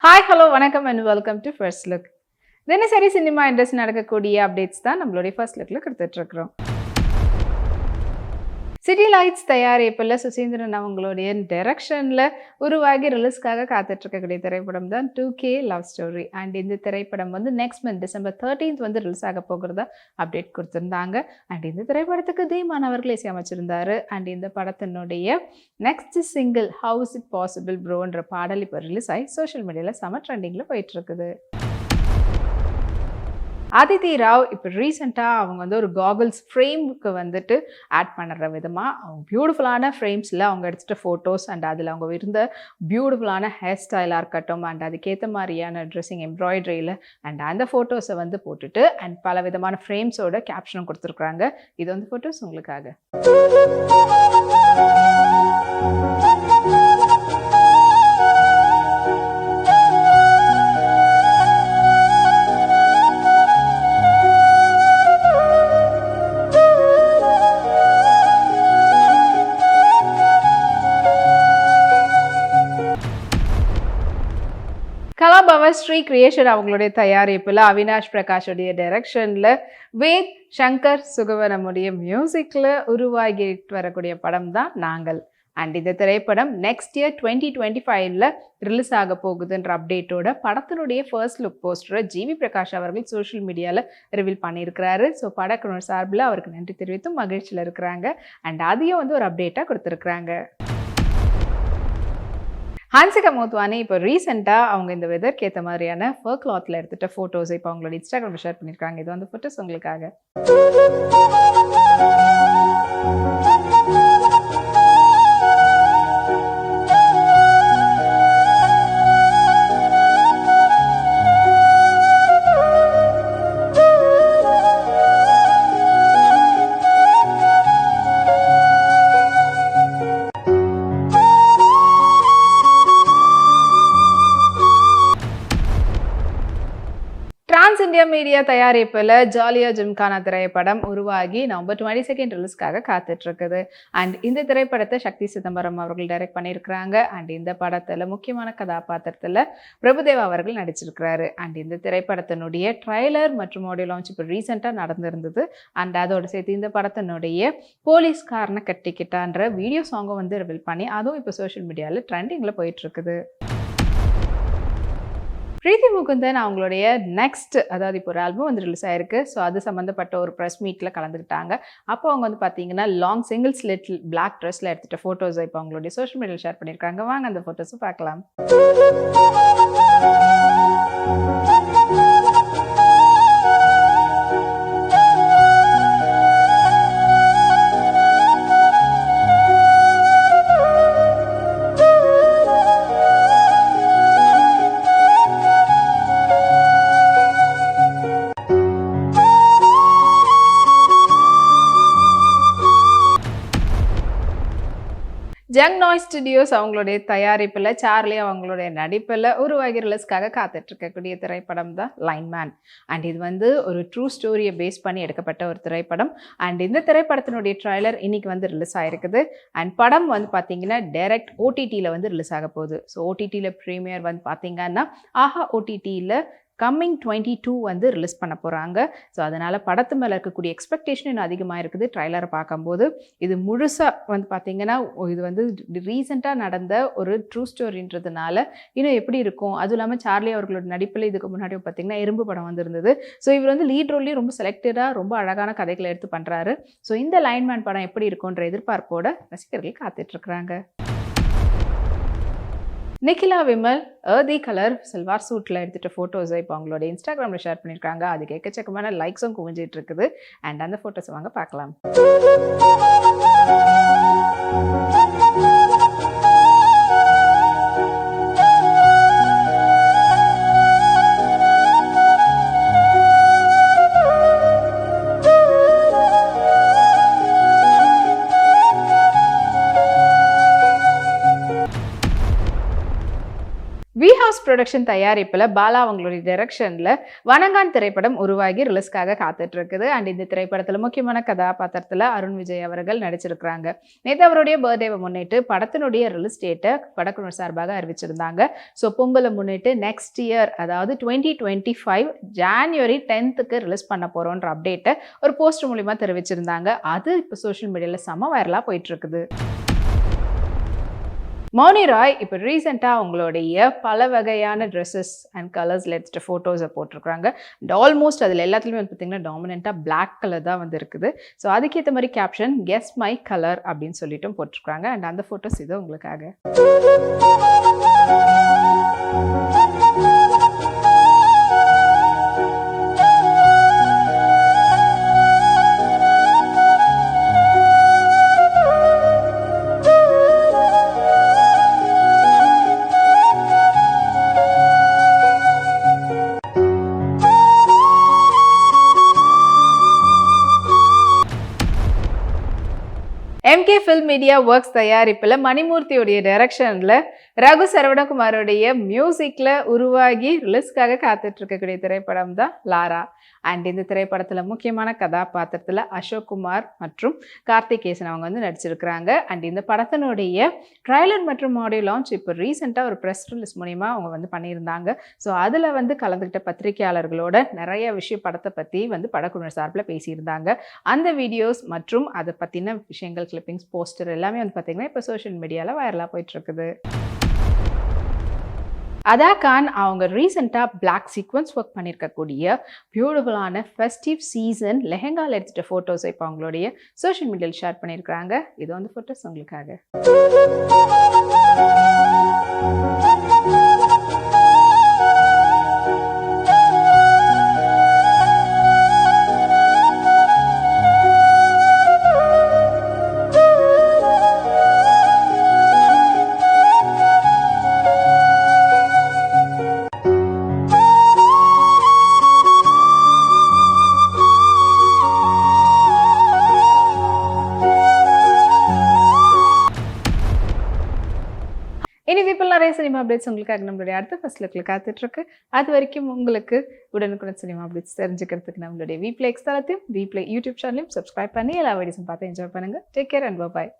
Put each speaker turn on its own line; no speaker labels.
Hi hello வணக்கம் and welcome to first look. தினசரி cinema industry நடக்கக்கூடிய அப்டேட்ஸ் தான் நம்மளுடைய ஃபர்ஸ்ட் லுக்கில் கொடுத்துட்ருக்குறோம். சிட்டி லைட்ஸ் தயாரிப்பில் சுசீந்திரன் அவங்களுடைய டைரக்ஷனில் உருவாகி ரிலீஸ்க்காக காத்துட்ருக்கக்கூடிய திரைப்படம் தான் 2K லவ் ஸ்டோரி. அண்ட் இந்த திரைப்படம் வந்து நெக்ஸ்ட் மந்த் December 13th வந்து ரிலீஸ் ஆக போகிறதா அப்டேட் கொடுத்துருந்தாங்க. அண்ட் இந்த திரைப்படத்துக்கு தீமான் அவர்கள் இசையமைச்சிருந்தாரு. அண்ட் இந்த படத்தினுடைய next single how's it possible ப்ரோன்ற பாடல் இப்போ ரிலீஸ் ஆகி சோஷியல் மீடியாவில் செம ட்ரெண்டிங்கில் போயிட்டுருக்குது. அதிதி ராவ் இப்போ ரீசெண்டாக அவங்க வந்து ஒரு காகல்ஸ் ஃப்ரேமுக்கு வந்துட்டு ஆட் பண்ணுற விதமாக அவங்க பியூட்டிஃபுல்லான ஃப்ரேம்ஸில் அவங்க எடுத்துகிட்ட ஃபோட்டோஸ் அண்ட் அதில் அவங்க இருந்த பியூட்டிஃபுல்லான ஹேர் ஸ்டைலாக இருக்கட்டும் அண்ட் அதுக்கேற்ற மாதிரியான ட்ரெஸ்ஸிங் எம்ப்ராய்டரியில் அண்ட் அந்த ஃபோட்டோஸை வந்து போட்டுட்டு அண்ட் பல விதமான ஃப்ரேம்ஸோட கேப்ஷனும் கொடுத்துருக்குறாங்க. இது வந்து ஃபோட்டோஸ் உங்களுக்காக. கலாபவர் ஸ்ரீ கிரியேஷன் அவங்களுடைய தயாரிப்பில் அவினாஷ் பிரகாஷுடைய டைரக்ஷனில் வேத் சங்கர் சுகவனமுடைய மியூசிக்கில் உருவாகிட்டு வரக்கூடிய படம் தான் நாங்கள். அண்ட் இந்த திரைப்படம் நெக்ஸ்ட் இயர் 2025 ரிலீஸ் ஆக போகுதுன்ற அப்டேட்டோட படத்தினுடைய ஃபர்ஸ்ட் லுக் போஸ்டரை ஜிவி பிரகாஷ் அவர்கள் சோஷியல் மீடியாவில் ரிவீல் பண்ணியிருக்கிறாரு. ஸோ படக்குழு சார்பில் அவருக்கு நன்றி தெரிவித்தும் மகிழ்ச்சியில் இருக்கிறாங்க. அண்ட் அதையும் வந்து ஒரு அப்டேட்டாக கொடுத்துருக்குறாங்க. ஹன்சிகா மோத்வானி இப்போ ரீசெண்டாக அவங்க இந்த வெதருக்கு ஏற்ற மாதிரியான ஃபர் கிளாத்தில் எடுத்துகிட்ட ஃபோட்டோஸ் இப்போ அவங்களோட இன்ஸ்டாகிராமில் ஷேர் பண்ணியிருக்காங்க. இது வந்து ஃபோட்டோஸ் உங்களுக்காக. இந்தியா மீடியா தயாரிப்பில் ஜாலியா ஜிம்கானா திரைப்படம் உருவாகி November 22 ரிலீஸ்க்காக காத்துட்ருக்குது. அண்ட் இந்த திரைப்படத்தை சக்தி சிதம்பரம் அவர்கள் டைரக்ட் பண்ணியிருக்கிறாங்க. அண்ட் இந்த படத்தில் முக்கியமான கதாபாத்திரத்தில் பிரபுதேவா அவர்கள் நடிச்சிருக்கிறாரு. அண்ட் இந்த திரைப்படத்தினுடைய ட்ரைலர் மற்றும் ஆடியோ லான்ச் இப்போ ரீசெண்டாக நடந்திருந்தது. அண்ட் அதோடு சேர்த்து இந்த படத்தினுடைய போலீஸ்காரனை கட்டிக்கிட்டான்ற வீடியோ சாங்கும் வந்து ரிவீல் பண்ணி அதுவும் இப்போ சோஷியல் மீடியாவில் ட்ரெண்டிங்கில் போயிட்டுருக்குது. பிரீத்தி முகுந்தன் அவங்களுடைய நெக்ஸ்ட் அதாவது இப்போ ஒரு ஆல்பம் வந்து ரிலீஸ் ஆயிருக்கு. ஸோ அது சம்மந்தப்பட்ட ஒரு ப்ரெஸ் மீட்டில் கலந்துக்கிட்டாங்க. அப்போ அவங்க வந்து பார்த்தீங்கன்னா லாங் சிங்கிள் ஸ்லிட் பிளாக் ட்ரெஸ்ஸில் எடுத்துகிட்ட ஃபோட்டோஸ் இப்போ அவங்களுடைய சோஷியல் மீடியாவில் ஷேர் பண்ணியிருக்காங்க. வாங்க அந்த ஃபோட்டோஸும் பார்க்கலாம். ஜங் நாய்ஸ் ஸ்டுடியோஸ் அவங்களுடைய தயாரிப்பில் சார்லி அவங்களுடைய நடிப்பில் உருவாகி ரிலீஸ்க்காக காத்துட்ருக்கக்கூடிய திரைப்படம் தான் லைன்மேன். அண்ட் இது வந்து ஒரு ட்ரூ ஸ்டோரியை பேஸ் பண்ணி எடுக்கப்பட்ட ஒரு திரைப்படம். அண்ட் இந்த திரைப்படத்தினுடைய ட்ரைலர் இன்னைக்கு வந்து ரிலீஸ் ஆகிருக்குது. அண்ட் படம் வந்து பார்த்தீங்கன்னா டைரக்ட் ஓடிடியில் வந்து ரிலீஸ் ஆக போகுது. ஸோ ஓடிடியில் ப்ரீமியர் வந்து பார்த்தீங்கன்னா ஆஹா ஓடிடியில் கம்மிங் 22 வந்து ரிலீஸ் பண்ண போகிறாங்க. ஸோ அதனால் படத்து மேலே இருக்கக்கூடிய எக்ஸ்பெக்டேஷன் இன்னும் அதிகமாக இருக்குது. ட்ரைலரை பார்க்கும்போது இது முழுசாக வந்து பார்த்திங்கன்னா இது வந்து ரீசெண்டாக நடந்த ஒரு ட்ரூ ஸ்டோரின்றதுனால இன்னும் எப்படி இருக்கும். அதுவும் இல்லாமல் சார்லி அவர்களோட நடிப்பில் இதுக்கு முன்னாடி பார்த்திங்கன்னா எறும்பு படம் வந்துருந்தது. ஸோ இவர் வந்து லீட் ரோல்லையும் ரொம்ப செலக்டடாக ரொம்ப அழகான கதைகளை எடுத்து பண்ணுறாரு. ஸோ இந்த லைன்மேன் படம் எப்படி இருக்குன்ற எதிர்பார்ப்போட ரசிகர்கள் காத்துட்ருக்குறாங்க. நிகிலா விமல் ஏர்தி கலர் சில்வார் சூட்டில் எடுத்துகிட்ட ஃபோட்டோஸை இப்போ அவங்களோட இன்ஸ்டாகிராமில் ஷேர் பண்ணியிருக்காங்க. அதுக்கு எக்கச்சக்கமான லைக்ஸும் குவிஞ்சிட்டு இருக்குது. அண்ட் அந்த ஃபோட்டோஸை வாங்க பார்க்கலாம். வி யூனிவர்ஸ் ப்ரொடக்ஷன் தயாரிப்பில் பாலா அவங்களுடைய டைரக்ஷனில் வணங்கான் திரைப்படம் உருவாகி ரிலீஸ்க்காக காத்துட்டு இருக்குது. அண்ட் இந்த திரைப்படத்தில் முக்கியமான கதாபாத்திரத்தில் அருண் விஜய் அவர்கள் நடிச்சிருக்கிறாங்க. நேற்று அவருடைய பர்த்டேவை முன்னிட்டு படத்தினுடைய ரிலீஸ் டேட்டை படக்குழு சார்பாக அறிவிச்சிருந்தாங்க. ஸோ பொங்கலை முன்னிட்டு நெக்ஸ்ட் இயர், அதாவது 2025 ஜான்வரி 10th ரிலீஸ் பண்ண போகிறோன்ற அப்டேட்டை ஒரு போஸ்டர் மூலிமா தெரிவிச்சிருந்தாங்க. அது இப்போ சோஷியல் மீடியாவில் செம வைரலாக போயிட்டு இருக்குது. மௌனி ராய் இப்போ ரீசெண்டாக அவங்களுடைய பல வகையான ட்ரெஸ்ஸஸ் அண்ட் கலர்ஸில் எடுத்துகிட்ட ஃபோட்டோஸை போட்டிருக்கிறாங்க. அண்ட் ஆல்மோஸ்ட் அதில் எல்லாத்துலேயுமே வந்து பார்த்திங்கன்னா டாமினண்ட்டாக பிளாக் கலர் தான் வந்து இருக்குது. ஸோ அதுக்கேற்ற மாதிரி கேப்ஷன் கெஸ் மை கலர் அப்படின்னு சொல்லிட்டும் போட்டிருக்காங்க. அண்ட் அந்த ஃபோட்டோஸ் இது உங்களுக்காக. எம்கே ஃபில்ம் மீடியா ஒர்க்ஸ் தயாரிப்பில் மணிமூர்த்தியுடைய டைரக்ஷனில் ரகு சரவணகுமாரோடைய மியூசிக்கில் உருவாகி ரிலீஸ்க்காக காத்துட்டு இருக்கக்கூடிய திரைப்படம் தான் லாரா. அண்ட் இந்த திரைப்படத்தில் முக்கியமான கதாபாத்திரத்தில் அசோக் குமார் மற்றும் கார்த்திகேசன் அவங்க வந்து நடிச்சிருக்கிறாங்க. அண்ட் இந்த படத்தினுடைய ட்ரைலர் மற்றும் ஆடியோ லான்ச் இப்போ ரீசெண்டாக ஒரு ப்ரெஸ் ரிலீஸ் மூலிமா அவங்க வந்து பண்ணியிருந்தாங்க. ஸோ அதில் வந்து கலந்துக்கிட்ட பத்திரிகையாளர்களோட நிறைய விஷயம் படத்தை பற்றி வந்து படக்குழு சார்பில் பேசியிருந்தாங்க. அந்த வீடியோஸ் மற்றும் அதை பற்றின விஷயங்கள், கிளிப்பிங்ஸ், போஸ்டர் எல்லாமே வந்து பார்த்திங்கன்னா இப்போ சோஷியல் மீடியாவில் வைரலாக போயிட்டுருக்குது. அதா கான் அவங்க ரீசெண்டாக பிளாக் சீக்வன்ஸ் ஒர்க் பண்ணியிருக்கக்கூடிய பியூட்டிஃபுல்லான ஃபெஸ்டிவ் சீசன் லெஹெங்காவில் எடுத்துகிட்ட ஃபோட்டோஸ் இப்போ அவங்களுடைய சோஷியல் மீடியாவில் ஷேர் பண்ணியிருக்கிறாங்க. இது வந்து ஃபோட்டோஸ் உங்களுக்காக. இனி இப்போ நிறைய சினிமா அப்டேட்ஸ் உங்களுக்காக நம்மளுடைய அடுத்த ஃபர்ஸ்ட் லுக்கில் காத்துட்ருக்கு. அது வரைக்கும் உங்களுக்கு உடனுக்குடன் சினிமா அப்டேட்ஸ் தெரிஞ்சுக்கிறதுக்கு நம்மளுடைய வீப்ளே எக்ஸ் தளத்தையும் வீப்ளே யூடியூப் சேனலையும் சப்ஸ்கிரைப் பண்ணி எல்லா வீடியோஸும் பார்த்து என்ஜாய் பண்ணுங்கள். Take care and bye.